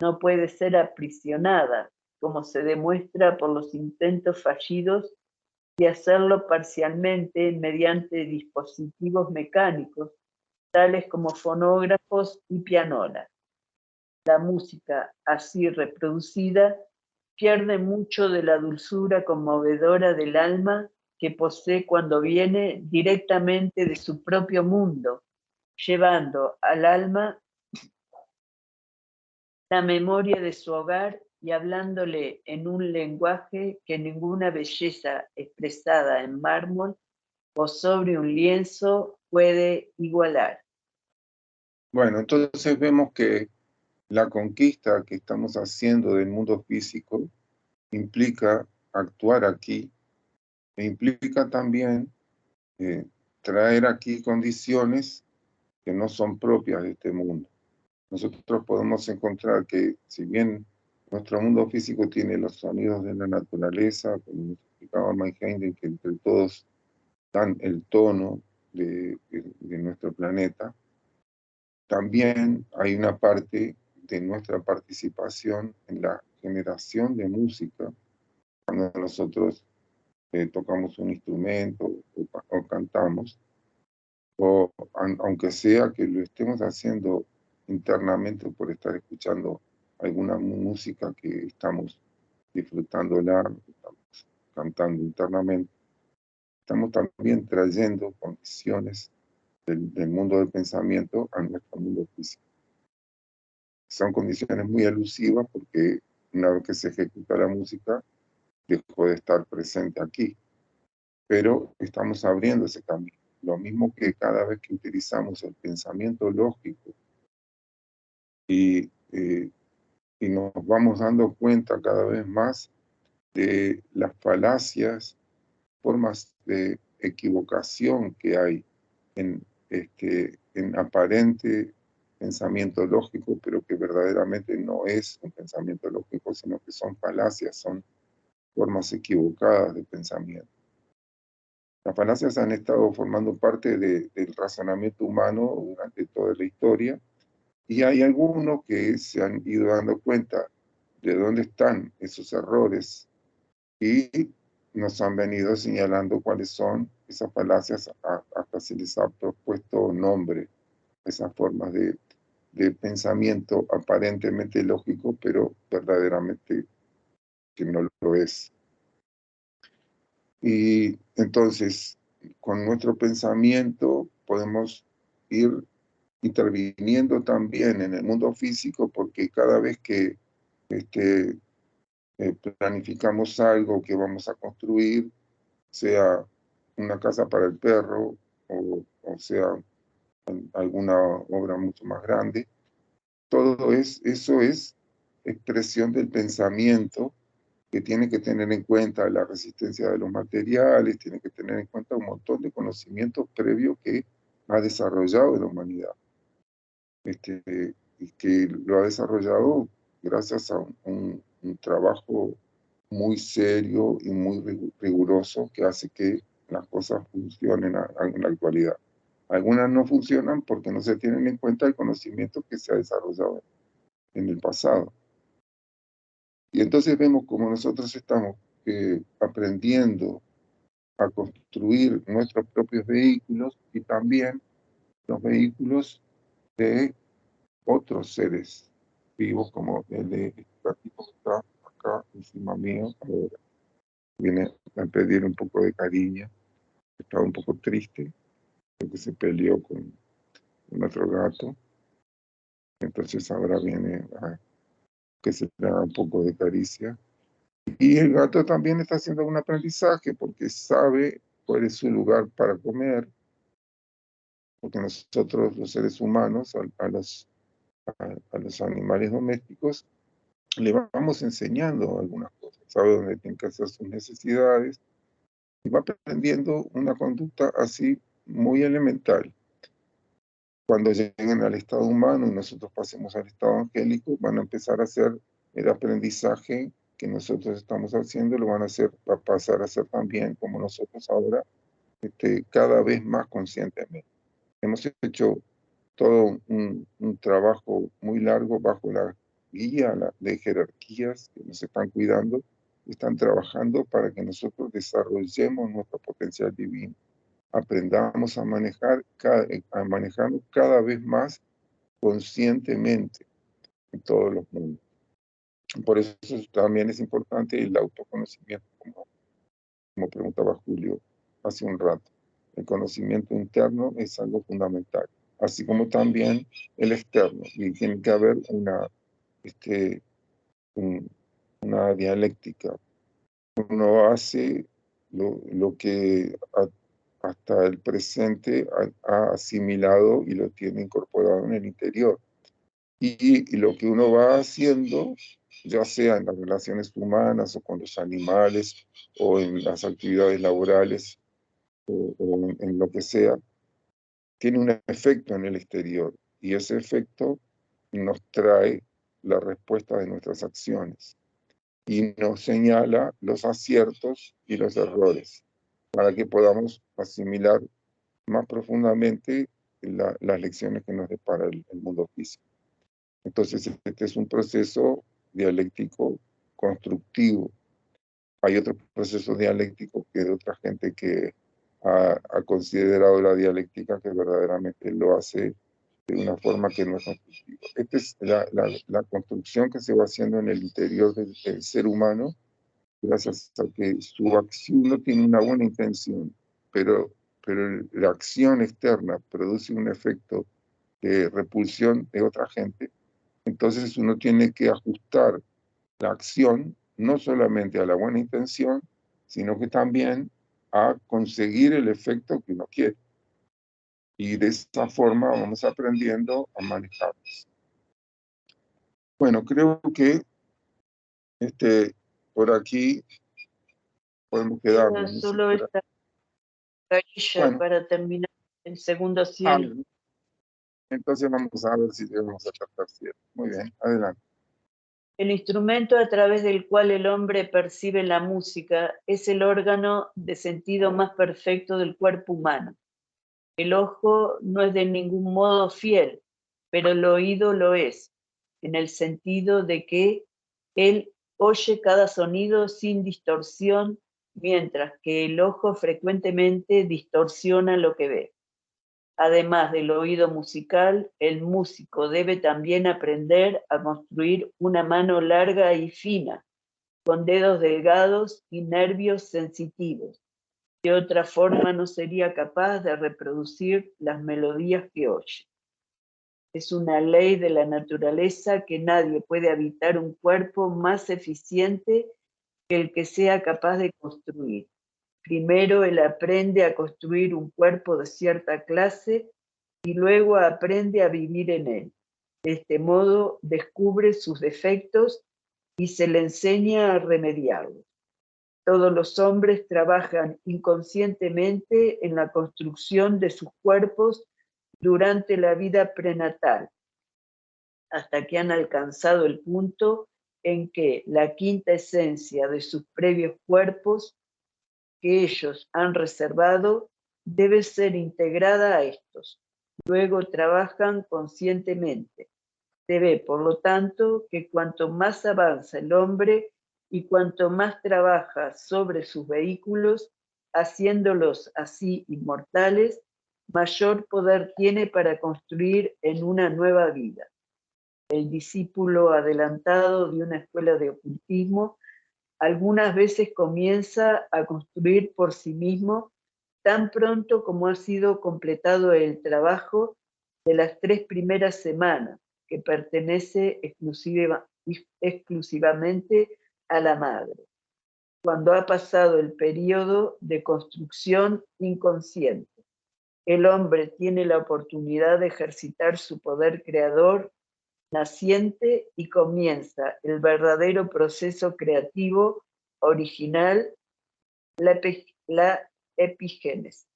No puede ser aprisionada, como se demuestra por los intentos fallidos de hacerlo parcialmente mediante dispositivos mecánicos, tales como fonógrafos y pianolas. La música así reproducida pierde mucho de la dulzura conmovedora del alma que posee cuando viene directamente de su propio mundo, llevando al alma la memoria de su hogar y hablándole en un lenguaje que ninguna belleza expresada en mármol o sobre un lienzo puede igualar. Bueno, entonces vemos que la conquista que estamos haciendo del mundo físico implica actuar aquí e implica también traer aquí condiciones que no son propias de este mundo. Nosotros podemos encontrar que si bien nuestro mundo físico tiene los sonidos de la naturaleza, como nos explicaba Mike Heindel, que entre todos dan el tono de nuestro planeta, también hay una parte de nuestra participación en la generación de música, cuando nosotros tocamos un instrumento o cantamos, o aunque sea que lo estemos haciendo internamente por estar escuchando alguna música que estamos disfrutándola, estamos cantando internamente, estamos también trayendo condiciones del mundo del pensamiento a nuestro mundo físico. Son condiciones muy elusivas porque una vez que se ejecuta la música, dejó de estar presente aquí, pero estamos abriendo ese camino. Lo mismo que cada vez que utilizamos el pensamiento lógico y nos vamos dando cuenta cada vez más de las falacias, formas de equivocación que hay en aparente pensamiento lógico, pero que verdaderamente no es un pensamiento lógico, sino que son falacias, son formas equivocadas de pensamiento. Las falacias han estado formando parte del razonamiento humano durante toda la historia, y hay algunos que se han ido dando cuenta de dónde están esos errores y nos han venido señalando cuáles son esas falacias, hasta se les ha propuesto nombre, esas formas de pensamiento aparentemente lógico, pero verdaderamente que no lo es. Y entonces, con nuestro pensamiento podemos ir interviniendo también en el mundo físico, porque cada vez que planificamos algo que vamos a construir, sea una casa para el perro o sea alguna obra mucho más grande, eso es expresión del pensamiento, que tiene que tener en cuenta la resistencia de los materiales, tiene que tener en cuenta un montón de conocimientos previos que ha desarrollado la humanidad, y que lo ha desarrollado gracias a un trabajo muy serio y muy riguroso que hace que las cosas funcionen en la actualidad. Algunas no funcionan porque no se tienen en cuenta el conocimiento que se ha desarrollado en el pasado. Y entonces vemos como nosotros estamos aprendiendo a construir nuestros propios vehículos y también los vehículos de otros seres vivos, como el de este gatito que está acá encima mío. Ahora viene a pedir un poco de cariño. Estaba un poco triste porque se peleó con otro gato. Entonces ahora viene a que se le haga un poco de caricia. Y el gato también está haciendo un aprendizaje porque sabe cuál es su lugar para comer, porque nosotros los seres humanos, a los animales domésticos, le vamos enseñando algunas cosas, sabe dónde tienen que hacer sus necesidades y va aprendiendo una conducta así muy elemental. Cuando lleguen al estado humano y nosotros pasemos al estado angélico, van a empezar a hacer el aprendizaje que nosotros estamos haciendo, lo van a hacer, va a pasar a hacer también como nosotros ahora, cada vez más conscientemente. Hemos hecho todo un trabajo muy largo bajo la guía de jerarquías que nos están cuidando, están trabajando para que nosotros desarrollemos nuestro potencial divino, aprendamos a manejarnos cada vez más conscientemente en todos los mundos. Por eso también es importante el autoconocimiento, como preguntaba Julio, hace un rato. El conocimiento interno es algo fundamental, así como también el externo. Y tiene que haber una dialéctica. Uno hace lo que hasta el presente ha asimilado y lo tiene incorporado en el interior. Y lo que uno va haciendo, ya sea en las relaciones humanas o con los animales o en las actividades laborales o en lo que sea, tiene un efecto en el exterior y ese efecto nos trae la respuesta de nuestras acciones y nos señala los aciertos y los errores para que podamos asimilar más profundamente las lecciones que nos depara el mundo físico. Entonces, este es un proceso dialéctico constructivo. Hay otro proceso dialéctico que de otra gente que ha considerado la dialéctica que verdaderamente lo hace de una forma que no es constructiva. Esta es la construcción que se va haciendo en el interior del ser humano, gracias a que su acción no tiene una buena intención, pero la acción externa produce un efecto de repulsión de otra gente. Entonces uno tiene que ajustar la acción no solamente a la buena intención, sino que también a conseguir el efecto que uno quiere. Y de esta forma vamos aprendiendo a manejarlos. Bueno, creo que por aquí podemos quedarnos. ¿No? Solo esta carilla para terminar el segundo cielo. Entonces vamos a ver si debemos hacer tercero. Muy bien, adelante. El instrumento a través del cual el hombre percibe la música es el órgano de sentido más perfecto del cuerpo humano. El ojo no es de ningún modo fiel, pero el oído lo es, en el sentido de que él oye cada sonido sin distorsión, mientras que el ojo frecuentemente distorsiona lo que ve. Además del oído musical, el músico debe también aprender a construir una mano larga y fina, con dedos delgados y nervios sensitivos. De otra forma no sería capaz de reproducir las melodías que oye. Es una ley de la naturaleza que nadie puede habitar un cuerpo más eficiente que el que sea capaz de construir. Primero él aprende a construir un cuerpo de cierta clase y luego aprende a vivir en él. De este modo descubre sus defectos y se le enseña a remediarlos. Todos los hombres trabajan inconscientemente en la construcción de sus cuerpos durante la vida prenatal, hasta que han alcanzado el punto en que la quinta esencia de sus previos cuerpos que ellos han reservado debe ser integrada a estos. Luego trabajan conscientemente. Se ve, por lo tanto, que cuanto más avanza el hombre y cuanto más trabaja sobre sus vehículos, haciéndolos así inmortales, mayor poder tiene para construir en una nueva vida. El discípulo adelantado de una escuela de ocultismo algunas veces comienza a construir por sí mismo tan pronto como ha sido completado el trabajo de las 3 primeras semanas, que pertenece exclusivamente a la madre, cuando ha pasado el periodo de construcción inconsciente. El hombre tiene la oportunidad de ejercitar su poder creador naciente y comienza el verdadero proceso creativo original, la epigénesis.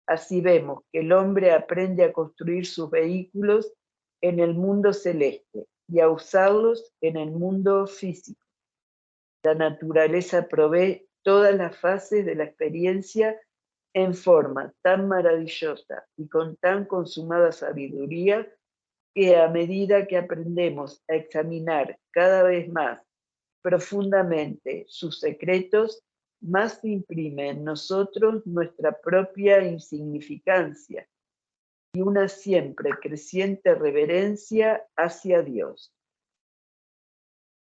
Así vemos que el hombre aprende a construir sus vehículos en el mundo celeste y a usarlos en el mundo físico. La naturaleza provee todas las fases de la experiencia en forma tan maravillosa y con tan consumada sabiduría que a medida que aprendemos a examinar cada vez más profundamente sus secretos, más se imprime en nosotros nuestra propia insignificancia y una siempre creciente reverencia hacia Dios,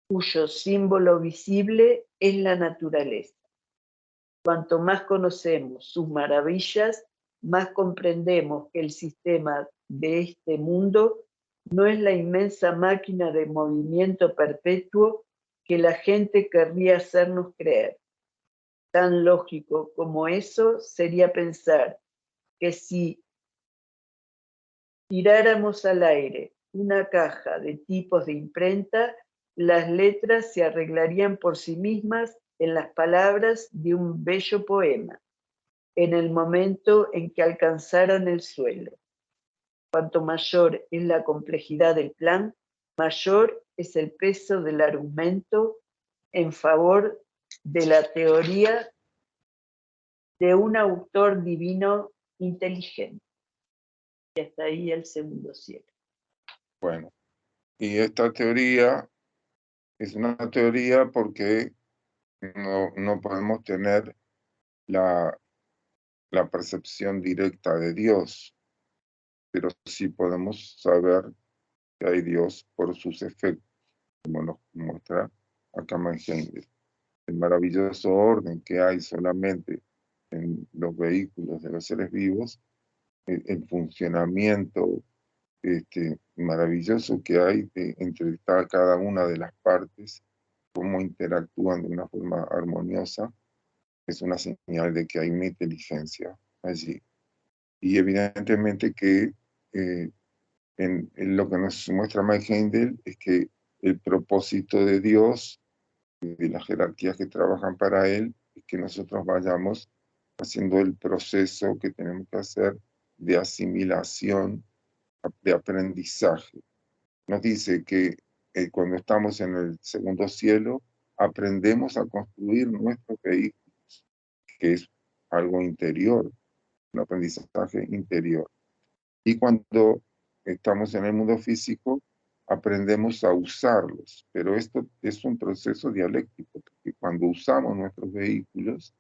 cuyo símbolo visible es la naturaleza. Cuanto más conocemos sus maravillas, más comprendemos que el sistema de este mundo no es la inmensa máquina de movimiento perpetuo que la gente querría hacernos creer. Tan lógico como eso sería pensar que si tiráramos al aire una caja de tipos de imprenta, las letras se arreglarían por sí mismas en las palabras de un bello poema, en el momento en que alcanzaran el suelo. Cuanto mayor es la complejidad del plan, mayor es el peso del argumento en favor de la teoría de un autor divino inteligente. Y hasta ahí el segundo cielo. Bueno, y esta teoría es una teoría porque no podemos tener la percepción directa de Dios, pero sí podemos saber que hay Dios por sus efectos, como nos muestra acá Heindel. El maravilloso orden que hay solamente en los vehículos de los seres vivos, el funcionamiento maravilloso que hay entre cada una de las partes, cómo interactúan de una forma armoniosa, es una señal de que hay una inteligencia allí. Y evidentemente que en lo que nos muestra Mike Heindel es que el propósito de Dios, de las jerarquías que trabajan para Él, es que nosotros vayamos haciendo el proceso que tenemos que hacer de asimilación, de aprendizaje. Nos dice que cuando estamos en el segundo cielo, aprendemos a construir nuestros vehículos, que es algo interior, un aprendizaje interior. Y cuando estamos en el mundo físico, aprendemos a usarlos. Pero esto es un proceso dialéctico, porque cuando usamos nuestros vehículos,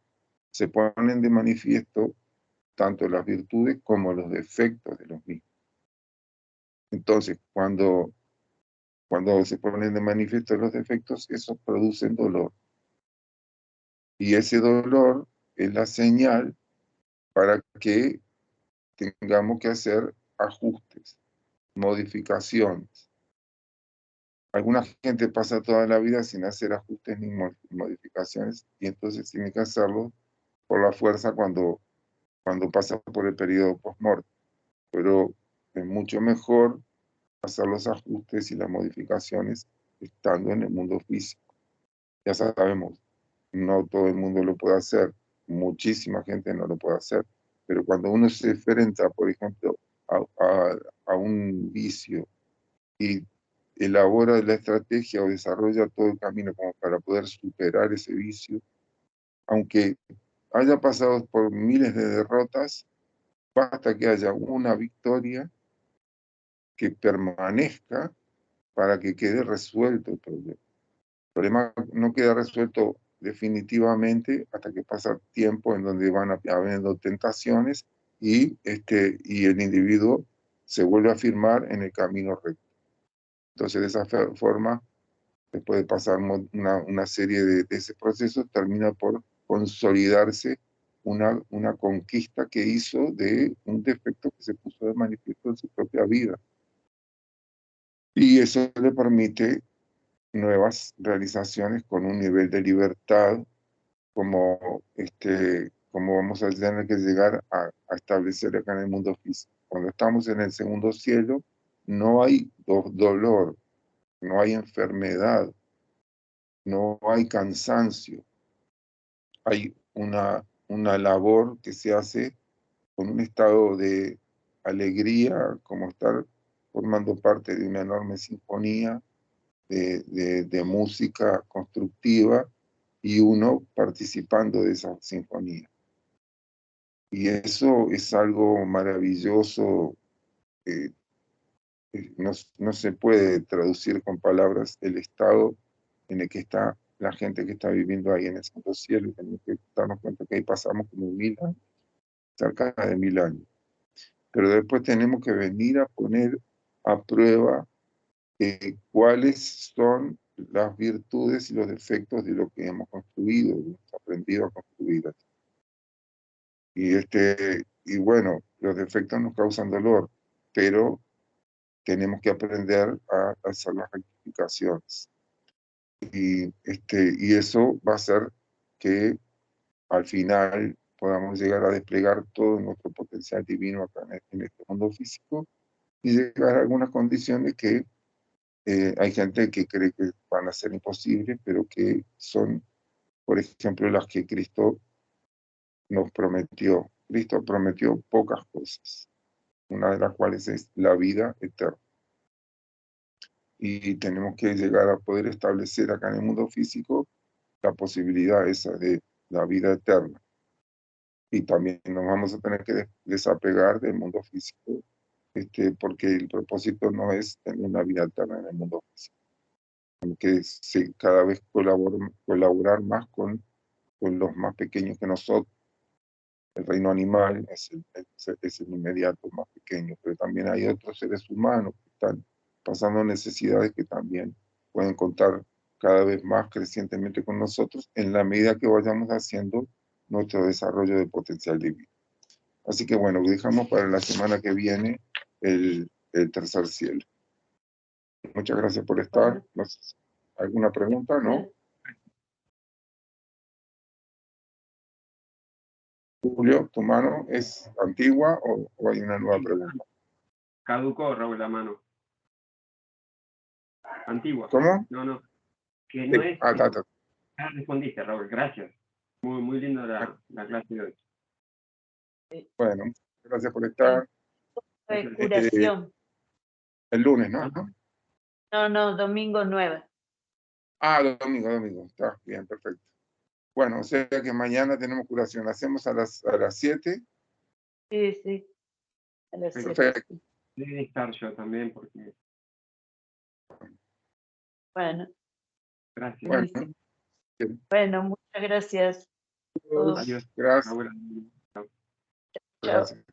se ponen de manifiesto tanto las virtudes como los defectos de los mismos. Entonces, cuando se ponen de manifiesto los defectos, esos producen dolor. Y ese dolor es la señal para que tengamos que hacer ajustes, modificaciones. Alguna gente pasa toda la vida sin hacer ajustes ni modificaciones y entonces tiene que hacerlo por la fuerza cuando pasa por el periodo post-mortem. Pero es mucho mejor hacer los ajustes y las modificaciones estando en el mundo físico. Ya sabemos, no todo el mundo lo puede hacer, muchísima gente no lo puede hacer, pero cuando uno se enfrenta, por ejemplo, a un vicio y elabora la estrategia o desarrolla todo el camino como para poder superar ese vicio, aunque haya pasado por miles de derrotas, basta que haya una victoria que permanezca para que quede resuelto el problema. El problema no queda resuelto definitivamente hasta que pasa tiempo en donde van habiendo tentaciones y el individuo se vuelve a firmar en el camino recto. Entonces, de esa forma, después de pasar una serie de ese proceso, termina por consolidarse una conquista que hizo de un defecto que se puso de manifiesto en su propia vida. Y eso le permite nuevas realizaciones con un nivel de libertad como vamos a tener que llegar a establecer acá en el mundo físico. Cuando estamos en el segundo cielo, no hay dolor, no hay enfermedad, no hay cansancio. Hay una labor que se hace con un estado de alegría, como estar formando parte de una enorme sinfonía de música constructiva y uno participando de esa sinfonía. Y eso es algo maravilloso, no se puede traducir con palabras el estado en el que está la gente que está viviendo ahí en el Santo Cielo. Tenemos que darnos cuenta que ahí pasamos como 1000 años, cerca de 1000 años. Pero después tenemos que venir a poner a prueba cuáles son las virtudes y los defectos de lo que hemos construido, hemos aprendido a construir. Y bueno, los defectos nos causan dolor, pero tenemos que aprender a hacer las rectificaciones. Y eso va a hacer que al final podamos llegar a desplegar todo nuestro potencial divino acá en este mundo físico y llegar a algunas condiciones que hay gente que cree que van a ser imposibles, pero que son, por ejemplo, las que Cristo nos prometió. Cristo prometió pocas cosas, una de las cuales es la vida eterna. Y tenemos que llegar a poder establecer acá en el mundo físico la posibilidad esa de la vida eterna. Y también nos vamos a tener que desapegar del mundo físico, porque el propósito no es tener una vida eterna en el mundo físico, sino que cada vez colaborar más con los más pequeños que nosotros. El reino animal es el inmediato más pequeño, pero también hay otros seres humanos que están pasando necesidades que también pueden contar cada vez más crecientemente con nosotros en la medida que vayamos haciendo nuestro desarrollo de potencial divino. Así que bueno, dejamos para la semana que viene el tercer cielo. Muchas gracias por estar. No sé, ¿alguna pregunta? ¿No? Julio, ¿tu mano es antigua o hay una nueva pregunta? Caducó, Raúl, la mano. Antigua. ¿Cómo? No. Que no es... Ah, Ya respondiste, Raúl, gracias. Muy linda la clase de hoy. Bueno, gracias por estar. Curación. El lunes, ¿no? No, domingo 9. Ah, domingo. Está bien, perfecto. Bueno, o sea que mañana tenemos curación. ¿Hacemos a las 7? Sí. A las 7. Perfecto. Debe estar yo también, porque... Bueno. Gracias. Bueno, Bueno, muchas gracias. Adiós. Gracias. Raúl. Chao. Gracias.